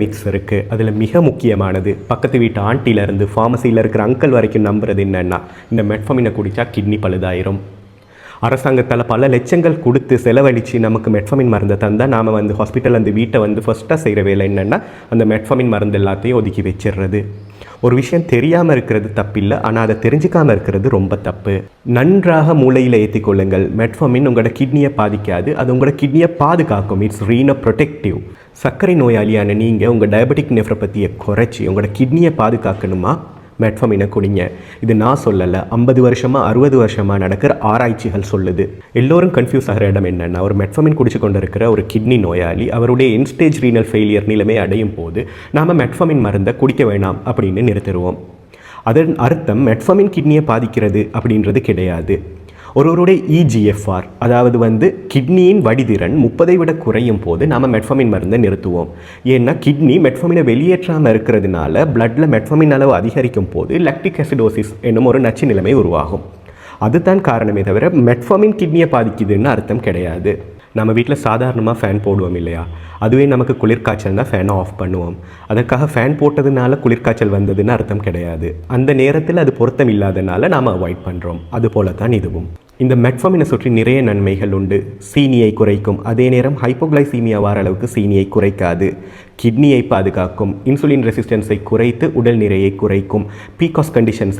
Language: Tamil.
மிக்ஸ் இருக்குது. அதில் மிக முக்கியமானது பக்கத்து வீட்டு ஆண்டியிலேருந்து ஃபார்மசியில் இருக்கிற அங்கிள் வரைக்கும் நம்புறது என்னென்னா, இந்த மெட்ஃபமினை குடித்தா கிட்னி பழுதாயிரும். அரசாங்கத்தால் பல லட்சங்கள் கொடுத்து செலவழித்து நமக்கு மெட்ஃபமின் மருந்தை தந்தால் நாம் ஹாஸ்பிட்டல் அந்த வீட்டை ஃபஸ்ட்டாக செய்கிற வேலை என்னென்னா, அந்த மெட்ஃபமின் மருந்து எல்லாத்தையும் ஒதுக்கி வச்சிடுறது. ஒரு விஷயம் தெரியாமல் இருக்கிறது தப்பில்லை, ஆனால் அதை தெரிஞ்சுக்காமல் இருக்கிறது ரொம்ப தப்பு. நன்றாக மூளையில் ஏற்றிக்கொள்ளுங்கள். மெட்ஃபமின் உங்களோட கிட்னியை பாதிக்காது, அது உங்களோட கிட்னியை பாதுகாக்கும். It's Reno protective. சர்க்கரை நோயாளியான நீங்கள் உங்கள் டயபெட்டிக் நெஃப்ரோபதியை குறைச்சி உங்களோட கிட்னியை பாதுகாக்கணுமா, மெட்ஃபமினை குடிங்க. இது நான் சொல்லலை, 50 வருஷமாக 60 வருஷமாக நடக்கிற ஆராய்ச்சிகள் சொல்லுது. எல்லோரும் கன்ஃபியூஸ் ஆகிற இடம் என்னென்னா, ஒரு மெட்ஃபமின் குடிச்சு கொண்டு இருக்கிற ஒரு கிட்னி நோயாளி அவருடைய என்ஸ்டேஜ் ரீனல் ஃபெயிலியர் நிலைமை அடையும் போது நாம் மெட்ஃபமின் மருந்தை குடிக்க வேணாம் அப்படின்னு நிறுத்திடுவோம். அதன் அர்த்தம் மெட்ஃபமின் கிட்னியை பாதிக்கிறது அப்படின்றது கிடையாது. ஒருவருடைய இஜிஎஃப்ஆர், அதாவது கிட்னியின் வடிதிறன் 30 விட குறையும் போது நாம் மெட்ஃபமின் மருந்தை நிறுத்துவோம். ஏன்னா கிட்னி மெட்ஃபமினை வெளியேற்றாமல் இருக்கிறதுனால பிளட்டில் மெட்ஃபமின் அளவு அதிகரிக்கும் போது லாக்டிக் அசிடோசிஸ் என்னும் ஒரு நச்சு நிலைமை உருவாகும். அதுதான் காரணமே தவிர மெட்ஃபமின் கிட்னியை பாதிக்குதுன்னு அர்த்தம் கிடையாது. நம்ம வீட்டில் சாதாரணமாக ஃபேன் போடுவோம் இல்லையா, அதுவே நமக்கு குளிர்காய்ச்சல்னா ஃபேனை ஆஃப் பண்ணுவோம். அதற்காக ஃபேன் போட்டதுனால குளிர்காய்ச்சல் வந்ததுன்னு அர்த்தம் கிடையாது. அந்த நேரத்தில் அது பொருத்தம் இல்லாதனால நாம் அவாய்ட் பண்ணுறோம். அதுபோல தான் இதுவும். இந்த மெட்ஃபமினை சுற்றி நிறைய நன்மைகள் உண்டு. சீனியை குறைக்கும், அதே நேரம் ஹைப்போகிளைசீமியா வர அளவுக்கு சீனியை குறைக்காது. கிட்னியை பாதுகாக்கும், இன்சுலின் ரெசிஸ்டன்ஸை குறைத்து உடல் நிறையை குறைக்கும், பீகாஸ் கண்டிஷன்ஸ்